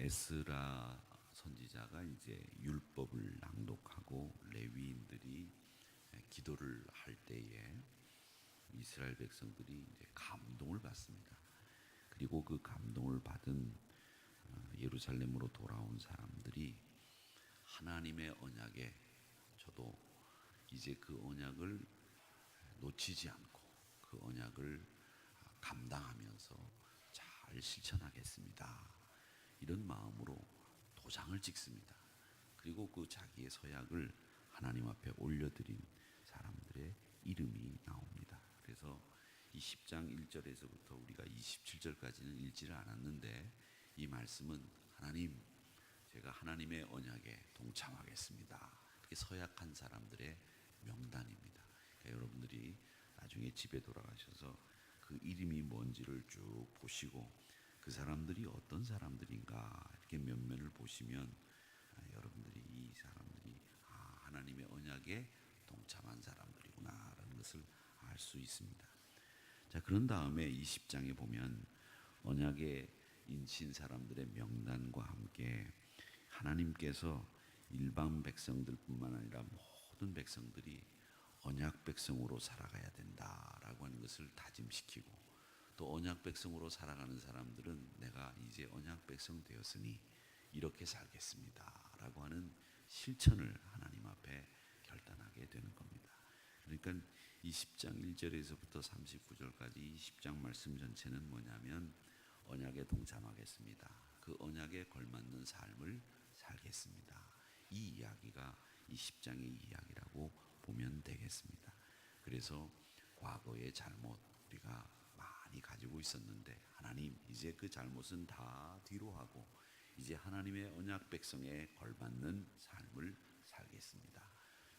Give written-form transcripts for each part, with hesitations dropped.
에스라 선지자가 이제 율법을 낭독하고 레위인들이 기도를 할 때에 이스라엘 백성들이 이제 감동을 받습니다. 그리고 그 감동을 받은 예루살렘으로 돌아온 사람들이 하나님의 언약에 저도 이제 그 언약을 놓치지 않고 그 언약을 감당하면서 잘 실천하겠습니다. 이런 마음으로 도장을 찍습니다. 그리고 그 자기의 서약을 하나님 앞에 올려드린 사람들의 이름이 나옵니다. 그래서 이 10장 1절에서부터 우리가 27절까지는 읽지를 않았는데 이 말씀은 하나님, 제가 하나님의 언약에 동참하겠습니다. 이렇게 서약한 사람들의 명단입니다. 그러니까 여러분들이 나중에 집에 돌아가셔서 그 이름이 뭔지를 쭉 보시고 그 사람들이 어떤 사람들인가 이렇게 면면을 보시면 여러분들이 이 사람들이 하나님의 언약에 동참한 사람들이구나라는 것을 알 수 있습니다. 자, 그런 다음에 20장에 보면 언약에 인친 사람들의 명단과 함께 하나님께서 일반 백성들뿐만 아니라 모든 백성들이 언약 백성으로 살아가야 된다라고 하는 것을 다짐시키고, 또 언약 백성으로 살아가는 사람들은 내가 이제 언약 백성 되었으니 이렇게 살겠습니다 라고 하는 실천을 하나님 앞에 결단하게 되는 겁니다. 그러니까 이 10장 1절에서부터 39절까지 이 10장 말씀 전체는 뭐냐면 언약에 동참하겠습니다, 그 언약에 걸맞는 삶을 살겠습니다, 이 이야기가 이 10장의 이야기라고 보면 되겠습니다. 그래서 과거의 잘못 우리가 많이 가지고 있었는데 하나님 이제 그 잘못은 다 뒤로 하고 이제 하나님의 언약 백성에 걸맞는 삶을 살겠습니다.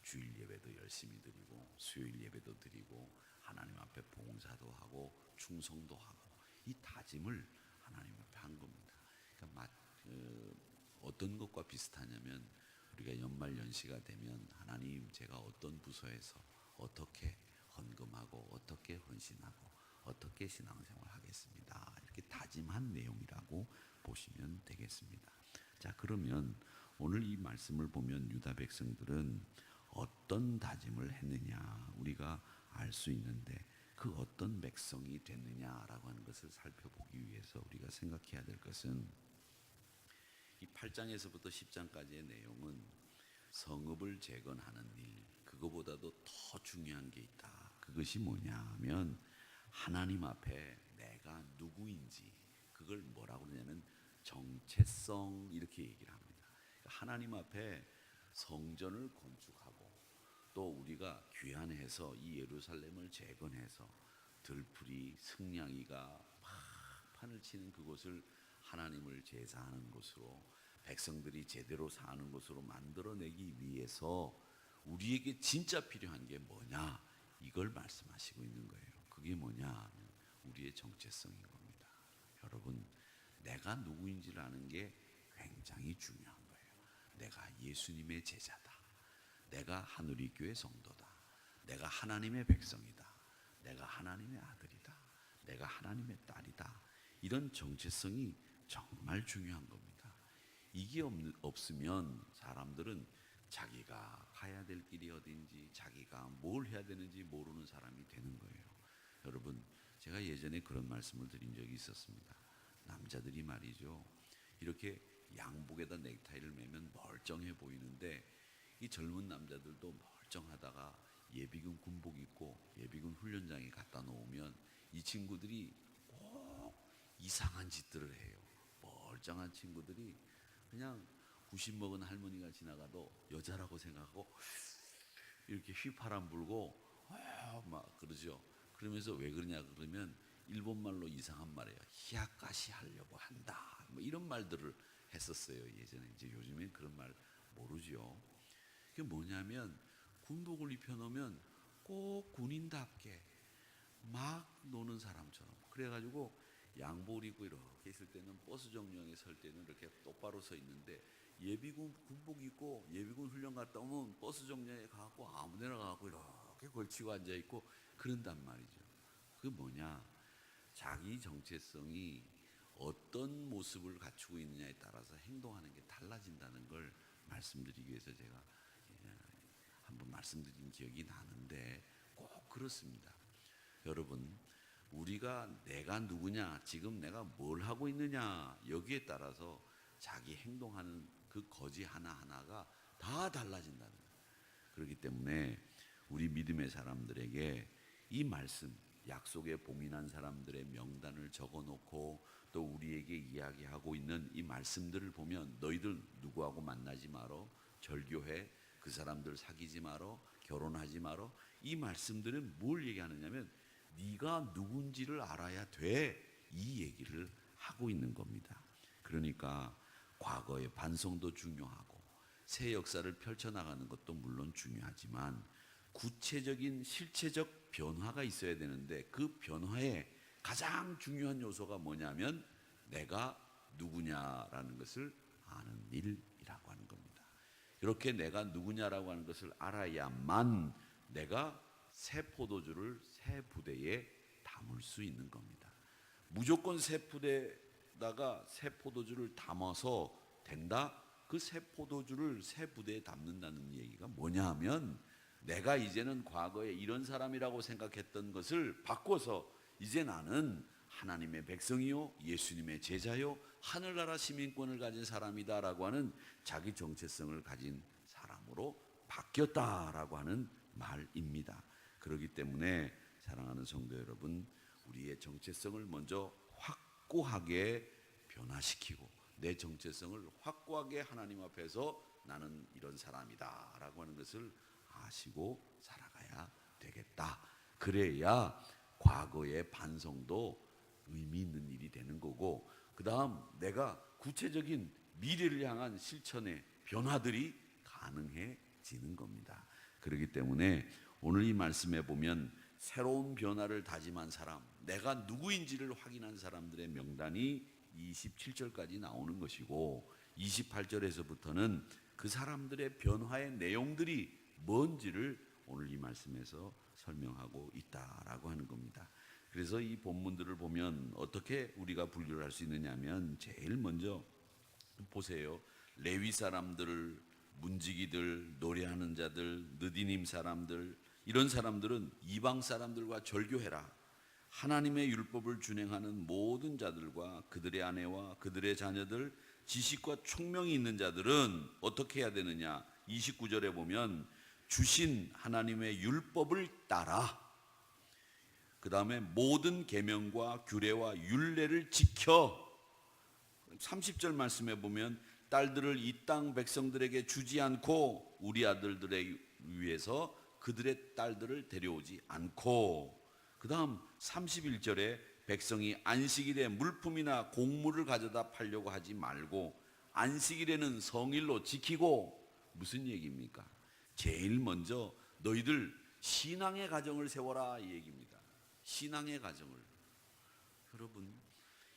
주일 예배도 열심히 드리고 수요일 예배도 드리고 하나님 앞에 봉사도 하고 충성도 하고 이 다짐을 하나님 앞에 한 겁니다. 그러니까 어떤 것과 비슷하냐면 우리가 연말연시가 되면 하나님 제가 어떤 부서에서 어떻게 헌금하고 어떻게 헌신하고 어떻게 신앙생활 하겠습니다 이렇게 다짐한 내용이라고 보시면 되겠습니다. 자, 그러면 오늘 이 말씀을 보면 유다 백성들은 어떤 다짐을 했느냐 우리가 알 수 있는데 그 어떤 백성이 됐느냐라고 하는 것을 살펴보기 위해서 우리가 생각해야 될 것은 이 8장에서부터 10장까지의 내용은 성읍을 재건하는 일, 그거보다도 더 중요한 게 있다. 그것이 뭐냐면 하나님 앞에 내가 누구인지, 그걸 뭐라고 그러냐면 정체성 이렇게 얘기를 합니다. 하나님 앞에 성전을 건축하고 또 우리가 귀환해서 이 예루살렘을 재건해서 들풀이 승냥이가 막 판을 치는 그곳을 하나님을 제사하는 곳으로 백성들이 제대로 사는 곳으로 만들어내기 위해서 우리에게 진짜 필요한 게 뭐냐 이걸 말씀하시고 있는 거예요. 그게 뭐냐 하면 우리의 정체성인 겁니다. 여러분, 내가 누구인지를 아는 게 굉장히 중요한 거예요. 내가 예수님의 제자다, 내가 하늘이교회 성도다, 내가 하나님의 백성이다, 내가 하나님의 아들이다, 내가 하나님의 딸이다, 이런 정체성이 정말 중요한 겁니다. 이게 없으면 사람들은 자기가 가야 될 길이 어딘지 자기가 뭘 해야 되는지 모르는 사람이 되는 거예요. 여러분, 제가 예전에 그런 말씀을 드린 적이 있었습니다. 남자들이 말이죠, 이렇게 양복에다 넥타이를 매면 멀쩡해 보이는데 이 젊은 남자들도 멀쩡하다가 예비군 군복 입고 예비군 훈련장에 갖다 놓으면 이 친구들이 꼭 이상한 짓들을 해요. 멀쩡한 친구들이 그냥 90 먹은 할머니가 지나가도 여자라고 생각하고 이렇게 휘파람 불고 막 그러죠. 그러면서 왜 그러냐 그러면 일본말로 이상한 말이에요. 히야카시 하려고 한다, 뭐 이런 말들을 했었어요 예전에. 이제 요즘엔 그런 말 모르죠. 그게 뭐냐면 군복을 입혀놓으면 꼭 군인답게 막 노는 사람처럼, 그래가지고 양복을 입고 이렇게 있을 때는 버스 정류장에 설 때는 이렇게 똑바로 서 있는데 예비군 군복 입고 예비군 훈련 갔다 오면 버스 정류장에 가고 아무데나 가고 이렇게 걸치고 앉아 있고 그런단 말이죠. 그게 뭐냐, 자기 정체성이 어떤 모습을 갖추고 있느냐에 따라서 행동하는 게 달라진다는 걸 말씀드리기 위해서 제가 한번 말씀드린 기억이 나는데 꼭 그렇습니다. 여러분, 우리가 내가 누구냐, 지금 내가 뭘 하고 있느냐, 여기에 따라서 자기 행동하는 그 거지 하나하나가 다 달라진다는 거예요. 그렇기 때문에 우리 믿음의 사람들에게 이 말씀, 약속에 봉인한 사람들의 명단을 적어놓고 또 우리에게 이야기하고 있는 이 말씀들을 보면, 너희들 누구하고 만나지 마라, 절교해, 그 사람들 사귀지 마라, 결혼하지 마라, 이 말씀들은 뭘 얘기하느냐면 네가 누군지를 알아야 돼, 이 얘기를 하고 있는 겁니다. 그러니까 과거의 반성도 중요하고 새 역사를 펼쳐나가는 것도 물론 중요하지만 구체적인 실체적 변화가 있어야 되는데, 그 변화의 가장 중요한 요소가 뭐냐면 내가 누구냐라는 것을 아는 일이라고 하는 겁니다. 이렇게 내가 누구냐라고 하는 것을 알아야만 내가 새 포도주를 새 부대에 담을 수 있는 겁니다. 무조건 새 부대에다가 새 포도주를 담아서 된다? 그 새 포도주를 새 부대에 담는다는 얘기가 뭐냐 하면, 내가 이제는 과거에 이런 사람이라고 생각했던 것을 바꿔서 이제 나는 하나님의 백성이요, 예수님의 제자요, 하늘나라 시민권을 가진 사람이다라고 하는 자기 정체성을 가진 사람으로 바뀌었다라고 하는 말입니다. 그렇기 때문에 사랑하는 성도 여러분, 우리의 정체성을 먼저 확고하게 변화시키고 내 정체성을 확고하게 하나님 앞에서 나는 이런 사람이다 라고 하는 것을 아시고 살아가야 되겠다. 그래야 과거의 반성도 의미 있는 일이 되는 거고, 그 다음 내가 구체적인 미래를 향한 실천의 변화들이 가능해지는 겁니다. 그렇기 때문에 오늘 이 말씀에 보면 새로운 변화를 다짐한 사람, 내가 누구인지를 확인한 사람들의 명단이 27절까지 나오는 것이고, 28절에서부터는 그 사람들의 변화의 내용들이 뭔지를 오늘 이 말씀에서 설명하고 있다라고 하는 겁니다. 그래서 이 본문들을 보면 어떻게 우리가 분류를 할 수 있느냐 하면, 제일 먼저 보세요. 레위 사람들, 문지기들, 노래하는 자들, 느디님 사람들, 이런 사람들은 이방 사람들과 절교해라. 하나님의 율법을 준행하는 모든 자들과 그들의 아내와 그들의 자녀들, 지식과 총명이 있는 자들은 어떻게 해야 되느냐? 29절에 보면 주신 하나님의 율법을 따라, 그 다음에 모든 계명과 규례와 율례를 지켜. 30절 말씀에 보면 딸들을 이 땅 백성들에게 주지 않고 우리 아들들에 위해서 그들의 딸들을 데려오지 않고, 그 다음 31절에 백성이 안식일에 물품이나 곡물을 가져다 팔려고 하지 말고 안식일에는 성일로 지키고. 무슨 얘기입니까? 제일 먼저 너희들 신앙의 가정을 세워라, 이 얘기입니다. 신앙의 가정을. 여러분,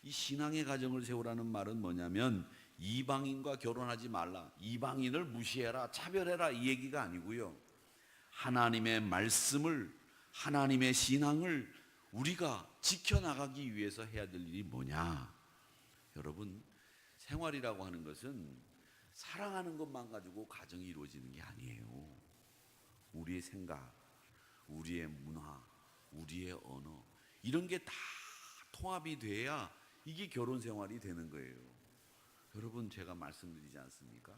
이 신앙의 가정을 세우라는 말은 뭐냐면 이방인과 결혼하지 말라, 이방인을 무시해라, 차별해라, 이 얘기가 아니고요. 하나님의 말씀을, 하나님의 신앙을 우리가 지켜나가기 위해서 해야 될 일이 뭐냐? 여러분, 생활이라고 하는 것은 사랑하는 것만 가지고 가정이 이루어지는 게 아니에요. 우리의 생각, 우리의 문화, 우리의 언어, 이런 게 다 통합이 돼야 이게 결혼 생활이 되는 거예요. 여러분, 제가 말씀드리지 않습니까?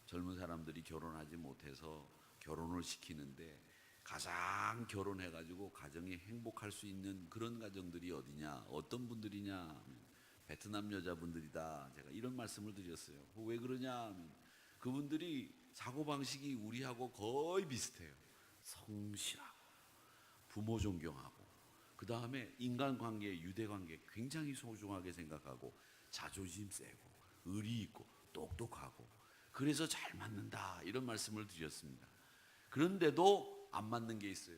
젊은 사람들이 결혼하지 못해서 결혼을 시키는데 가장 결혼해가지고 가정이 행복할 수 있는 그런 가정들이 어디냐, 어떤 분들이냐, 베트남 여자분들이다, 제가 이런 말씀을 드렸어요. 왜 그러냐 하면 그분들이 사고방식이 우리하고 거의 비슷해요. 성실하고 부모 존경하고, 그 다음에 인간관계, 유대관계 굉장히 소중하게 생각하고, 자존심 세고 의리 있고 똑똑하고, 그래서 잘 맞는다, 이런 말씀을 드렸습니다. 그런데도 안 맞는 게 있어요.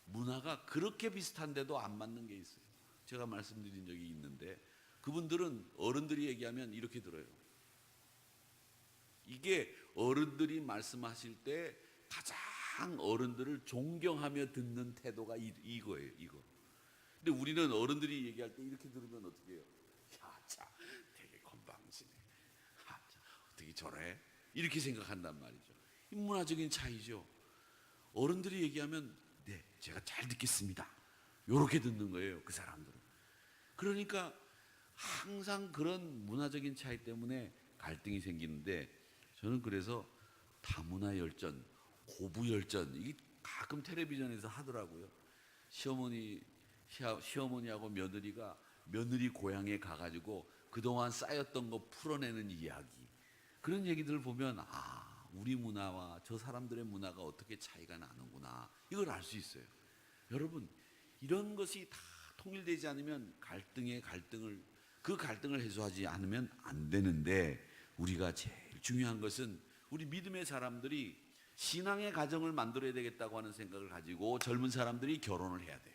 문화가 그렇게 비슷한데도 안 맞는 게 있어요. 제가 말씀드린 적이 있는데, 그분들은 어른들이 얘기하면 이렇게 들어요. 이게 어른들이 말씀하실 때 가장 어른들을 존경하며 듣는 태도가 이거예요. 이거. 근데 우리는 어른들이 얘기할 때 이렇게 들으면 어떻게 해요? 야, 참 되게 건방지네. 아, 참, 어떻게 저래? 이렇게 생각한단 말이죠. 이 문화적인 차이죠. 어른들이 얘기하면 네, 제가 잘 듣겠습니다. 요렇게 듣는 거예요, 그 사람들은. 그러니까 항상 그런 문화적인 차이 때문에 갈등이 생기는데, 저는 그래서 다문화 열전, 고부 열전, 이게 가끔 텔레비전에서 하더라고요. 시어머니하고 며느리가 며느리 고향에 가가지고 그동안 쌓였던 거 풀어내는 이야기, 그런 얘기들을 보면 우리 문화와 저 사람들의 문화가 어떻게 차이가 나는구나, 이걸 알 수 있어요. 여러분, 이런 것이 다 통일되지 않으면 그 갈등을 해소하지 않으면 안 되는데, 우리가 제일 중요한 것은 우리 믿음의 사람들이 신앙의 가정을 만들어야 되겠다고 하는 생각을 가지고 젊은 사람들이 결혼을 해야 돼요.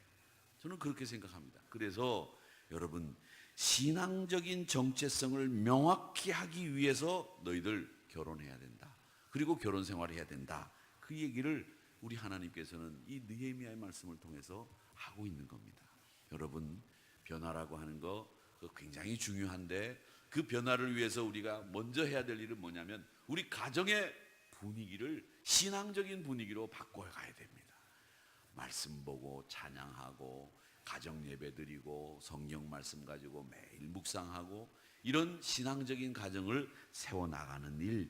저는 그렇게 생각합니다. 그래서 여러분, 신앙적인 정체성을 명확히 하기 위해서 너희들 결혼해야 된다. 그리고 결혼 생활을 해야 된다. 그 얘기를 우리 하나님께서는 이 느헤미야의 말씀을 통해서 하고 있는 겁니다. 여러분, 변화라고 하는 거 굉장히 중요한데, 그 변화를 위해서 우리가 먼저 해야 될 일은 뭐냐면 우리 가정의 분위기를 신앙적인 분위기로 바꿔가야 됩니다. 말씀 보고 찬양하고 가정 예배 드리고 성경 말씀 가지고 매일 묵상하고, 이런 신앙적인 가정을 세워나가는 일,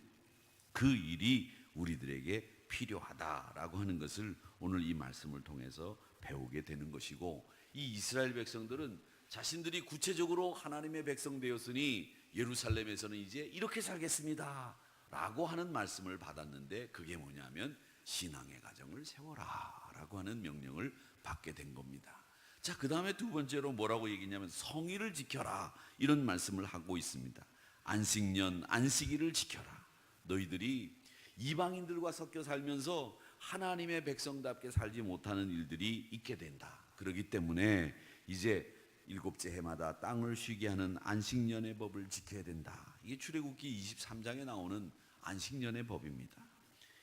그 일이 우리들에게 필요하다라고 하는 것을 오늘 이 말씀을 통해서 배우게 되는 것이고, 이 이스라엘 백성들은 자신들이 구체적으로 하나님의 백성 되었으니 예루살렘에서는 이제 이렇게 살겠습니다 라고 하는 말씀을 받았는데, 그게 뭐냐면 신앙의 가정을 세워라 라고 하는 명령을 받게 된 겁니다. 자, 그 다음에 두 번째로 뭐라고 얘기했냐면 성일을 지켜라, 이런 말씀을 하고 있습니다. 안식년, 안식일을 지켜라. 너희들이 이방인들과 섞여 살면서 하나님의 백성답게 살지 못하는 일들이 있게 된다. 그렇기 때문에 이제 일곱째 해마다 땅을 쉬게 하는 안식년의 법을 지켜야 된다. 이게 출애굽기 23장에 나오는 안식년의 법입니다.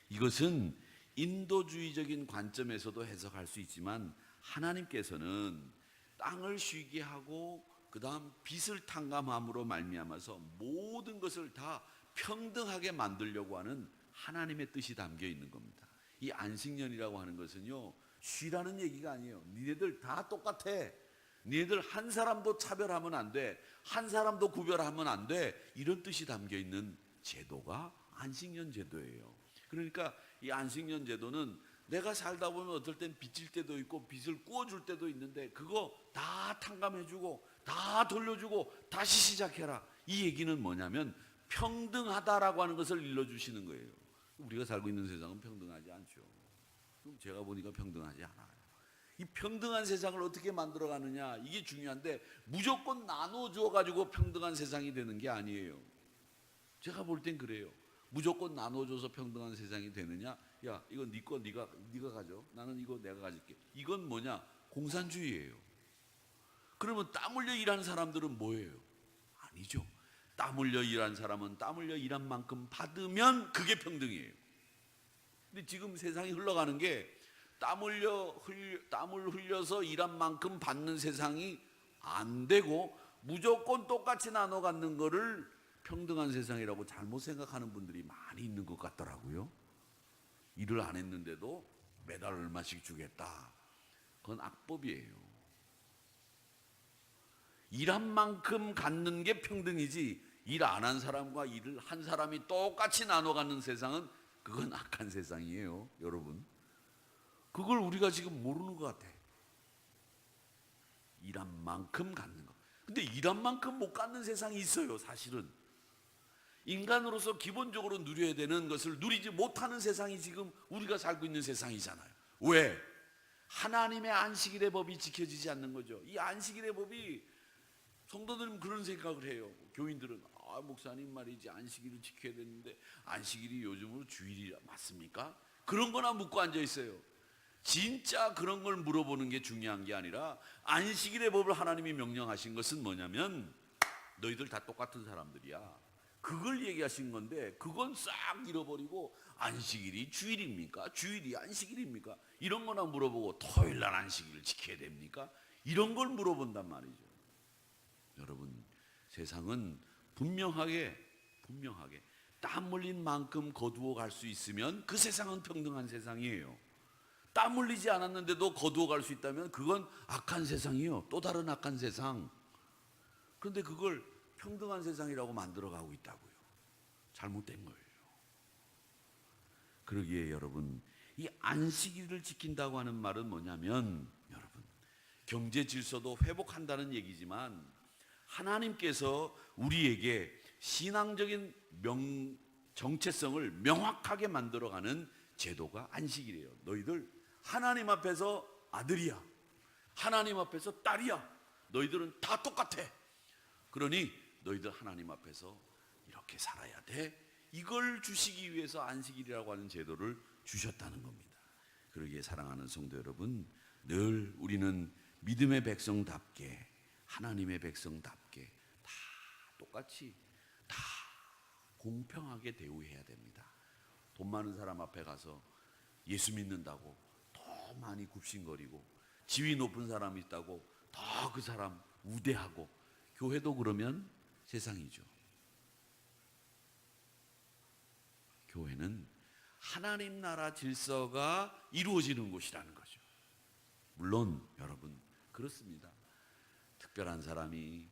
이것은 인도주의적인 관점에서도 해석할 수 있지만, 하나님께서는 땅을 쉬게 하고 그 다음 빚을 탕감함으로 말미암아서 모든 것을 다 평등하게 만들려고 하는 하나님의 뜻이 담겨 있는 겁니다. 이 안식년이라고 하는 것은요, 쉬라는 얘기가 아니에요. 니네들 다 똑같아. 니네들 한 사람도 차별하면 안 돼. 한 사람도 구별하면 안 돼. 이런 뜻이 담겨 있는 제도가 안식년 제도예요. 그러니까 이 안식년 제도는 내가 살다 보면 어떨 땐 빚질 때도 있고 빚을 꾸어줄 때도 있는데, 그거 다 탕감해주고 다 돌려주고 다시 시작해라. 이 얘기는 뭐냐면 평등하다라고 하는 것을 일러주시는 거예요. 우리가 살고 있는 세상은 평등하지 않죠. 제가 보니까 평등하지 않아요. 이 평등한 세상을 어떻게 만들어가느냐, 이게 중요한데, 무조건 나눠줘 가지고 평등한 세상이 되는 게 아니에요. 제가 볼 땐 그래요. 무조건 나눠줘서 평등한 세상이 되느냐? 야, 이거 네 거 네가 가져. 나는 이거 내가 가질게. 이건 뭐냐? 공산주의예요. 그러면 땀 흘려 일하는 사람들은 뭐예요? 아니죠. 땀 흘려 일한 사람은 땀 흘려 일한 만큼 받으면 그게 평등이에요. 근데 지금 세상이 흘러가는 게 땀을 흘려서 일한 만큼 받는 세상이 안 되고, 무조건 똑같이 나눠 갖는 거를 평등한 세상이라고 잘못 생각하는 분들이 많이 있는 것 같더라고요. 일을 안 했는데도 매달 얼마씩 주겠다. 그건 악법이에요. 일한 만큼 갖는 게 평등이지, 일 안 한 사람과 일을 한 사람이 똑같이 나눠 갖는 세상은 그건 악한 세상이에요, 여러분. 그걸 우리가 지금 모르는 것 같아. 일한 만큼 갖는 거. 근데 일한 만큼 못 갖는 세상이 있어요, 사실은. 인간으로서 기본적으로 누려야 되는 것을 누리지 못하는 세상이 지금 우리가 살고 있는 세상이잖아요. 왜? 하나님의 안식일의 법이 지켜지지 않는 거죠. 이 안식일의 법이, 성도들은 그런 생각을 해요. 교인들은 목사님 말이지, 안식일을 지켜야 되는데 안식일이 요즘으로 주일이 맞습니까? 그런 거나 묻고 앉아 있어요. 진짜 그런 걸 물어보는 게 중요한 게 아니라, 안식일의 법을 하나님이 명령하신 것은 뭐냐면 너희들 다 똑같은 사람들이야, 그걸 얘기하신 건데, 그건 싹 잃어버리고 안식일이 주일입니까? 주일이 안식일입니까? 이런 거나 물어보고 토요일날 안식일을 지켜야 됩니까? 이런 걸 물어본단 말이죠. 여러분, 세상은 분명하게 땀 흘린 만큼 거두어 갈 수 있으면 그 세상은 평등한 세상이에요. 땀 흘리지 않았는데도 거두어 갈 수 있다면 그건 악한 세상이에요. 또 다른 악한 세상. 그런데 그걸 평등한 세상이라고 만들어가고 있다고요. 잘못된 거예요. 그러기에 여러분, 이 안식일을 지킨다고 하는 말은 뭐냐면, 여러분, 경제 질서도 회복한다는 얘기지만 하나님께서 우리에게 신앙적인 정체성을 명확하게 만들어가는 제도가 안식일이에요. 너희들 하나님 앞에서 아들이야, 하나님 앞에서 딸이야, 너희들은 다 똑같아. 그러니 너희들 하나님 앞에서 이렇게 살아야 돼. 이걸 주시기 위해서 안식일이라고 하는 제도를 주셨다는 겁니다. 그러기에 사랑하는 성도 여러분, 늘 우리는 믿음의 백성답게, 하나님의 백성답게 다 똑같이 다 공평하게 대우해야 됩니다. 돈 많은 사람 앞에 가서 예수 믿는다고 더 많이 굽신거리고, 지위 높은 사람이 있다고 더 그 사람 우대하고, 교회도 그러면 세상이죠. 교회는 하나님 나라 질서가 이루어지는 곳이라는 거죠. 물론 여러분, 그렇습니다. 특별한 사람이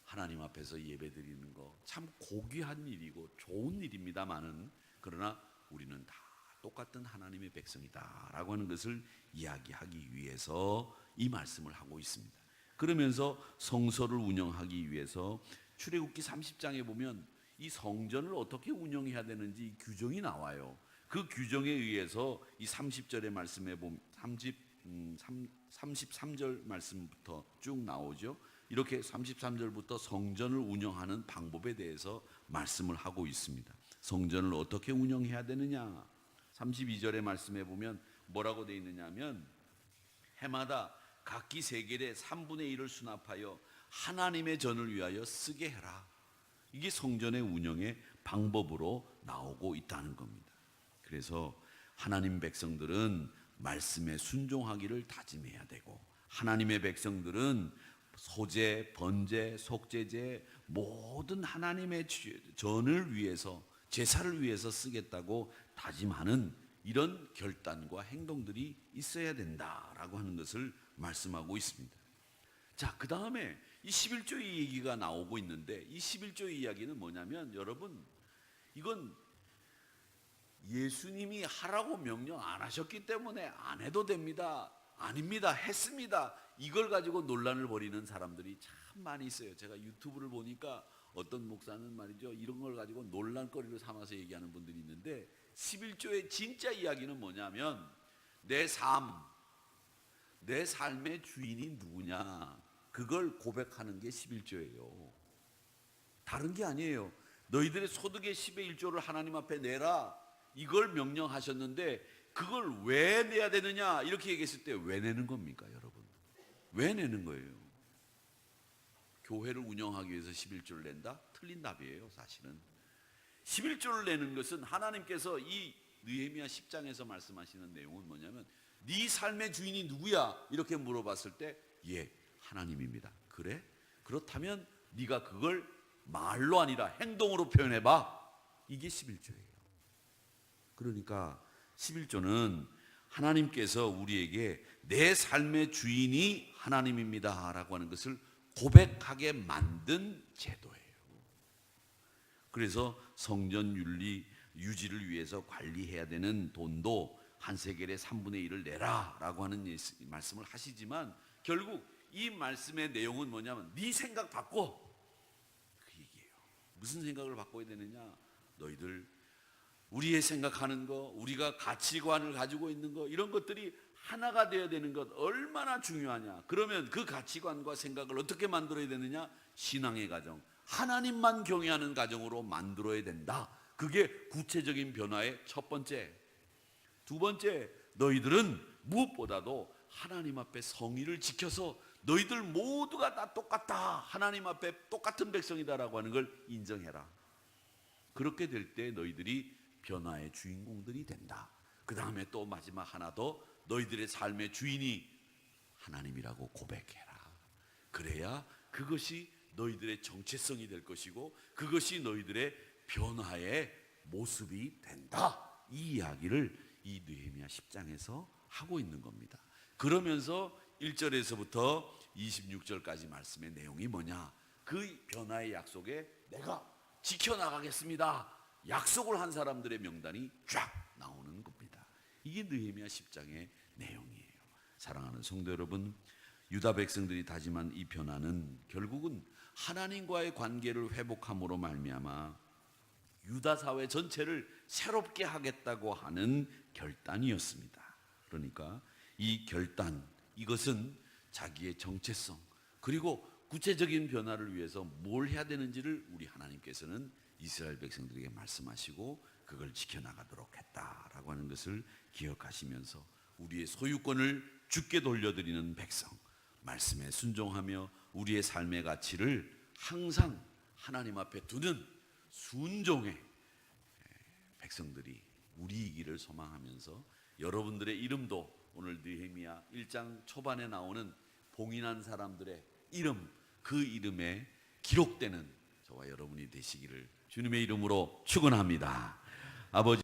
하나님 앞에서 예배드리는 거 참 고귀한 일이고 좋은 일입니다만은, 그러나 우리는 다 똑같은 하나님의 백성이다라고 하는 것을 이야기하기 위해서 이 말씀을 하고 있습니다. 그러면서 성서를 운영하기 위해서 출애굽기 30장에 보면 이 성전을 어떻게 운영해야 되는지 규정이 나와요. 그 규정에 의해서 이 30절의 말씀에 보면 33절 말씀부터 쭉 나오죠. 이렇게 33절부터 성전을 운영하는 방법에 대해서 말씀을 하고 있습니다. 성전을 어떻게 운영해야 되느냐, 32절의 말씀에 보면 뭐라고 되어 있느냐 하면, 해마다 각기 세겔의 3분의 1을 수납하여 하나님의 전을 위하여 쓰게 해라. 이게 성전의 운영의 방법으로 나오고 있다는 겁니다. 그래서 하나님 백성들은 말씀에 순종하기를 다짐해야 되고, 하나님의 백성들은 소제, 번제, 속제제 모든 하나님의 전을 위해서, 제사를 위해서 쓰겠다고 다짐하는 이런 결단과 행동들이 있어야 된다라고 하는 것을 말씀하고 있습니다. 자, 그 다음에 이 11조의 얘기가 나오고 있는데, 이 11조의 이야기는 뭐냐면, 여러분, 이건 예수님이 하라고 명령 안 하셨기 때문에 안 해도 됩니다, 아닙니다, 했습니다, 이걸 가지고 논란을 벌이는 사람들이 참 많이 있어요. 제가 유튜브를 보니까 어떤 목사는 말이죠, 이런 걸 가지고 논란거리로 삼아서 얘기하는 분들이 있는데, 11조의 진짜 이야기는 뭐냐면, 내 삶의 주인이 누구냐, 그걸 고백하는 게 11조예요. 다른 게 아니에요. 너희들의 소득의 10의 1조를 하나님 앞에 내라, 이걸 명령하셨는데 그걸 왜 내야 되느냐 이렇게 얘기했을 때 왜 내는 겁니까, 여러분? 왜 내는 거예요? 교회를 운영하기 위해서 11조를 낸다? 틀린 답이에요. 사실은 11조를 내는 것은 하나님께서 이 느헤미야 10장에서 말씀하시는 내용은 뭐냐면, 네 삶의 주인이 누구야? 이렇게 물어봤을 때, 예, 하나님입니다. 그래? 그렇다면 네가 그걸 말로 아니라 행동으로 표현해봐. 이게 11조예요. 그러니까 11조는 하나님께서 우리에게 내 삶의 주인이 하나님입니다 라고 하는 것을 고백하게 만든 제도예요. 그래서 성전 윤리 유지를 위해서 관리해야 되는 돈도 한 세겔의 3분의 1을 내라 라고 하는 말씀을 하시지만, 결국 이 말씀의 내용은 뭐냐면, 네 생각 바꿔, 그 얘기예요. 무슨 생각을 바꿔야 되느냐, 너희들 우리의 생각하는 거, 우리가 가치관을 가지고 있는 거, 이런 것들이 하나가 되어야 되는 것 얼마나 중요하냐. 그러면 그 가치관과 생각을 어떻게 만들어야 되느냐, 신앙의 가정, 하나님만 경외하는 가정으로 만들어야 된다. 그게 구체적인 변화의 첫 번째. 두 번째, 너희들은 무엇보다도 하나님 앞에 성의를 지켜서 너희들 모두가 다 똑같다, 하나님 앞에 똑같은 백성이다라고 하는 걸 인정해라. 그렇게 될 때 너희들이 변화의 주인공들이 된다. 그 다음에 또 마지막 하나 더, 너희들의 삶의 주인이 하나님이라고 고백해라. 그래야 그것이 너희들의 정체성이 될 것이고 그것이 너희들의 변화의 모습이 된다. 이 이야기를 이 느헤미야 10장에서 하고 있는 겁니다. 그러면서 1절에서부터 26절까지 말씀의 내용이 뭐냐? 그 변화의 약속에 내가 지켜나가겠습니다. 약속을 한 사람들의 명단이 쫙 나오는 겁니다. 이게 느헤미야 10장의 내용이에요. 사랑하는 성도 여러분, 유다 백성들이 다짐한 이 변화는 결국은 하나님과의 관계를 회복함으로 말미암아 유다 사회 전체를 새롭게 하겠다고 하는 결단이었습니다. 그러니까 이 결단, 이것은 자기의 정체성 그리고 구체적인 변화를 위해서 뭘 해야 되는지를 우리 하나님께서는 이스라엘 백성들에게 말씀하시고 그걸 지켜나가도록 했다라고 하는 것을 기억하시면서 우리의 소유권을 주께 돌려드리는 백성, 말씀에 순종하며 우리의 삶의 가치를 항상 하나님 앞에 두는 순종의 백성들이 우리이기를 소망하면서 여러분들의 이름도 오늘 느헤미야 1장 초반에 나오는 봉인한 사람들의 이름, 그 이름에 기록되는 저와 여러분이 되시기를 주님의 이름으로 축원합니다. 아버지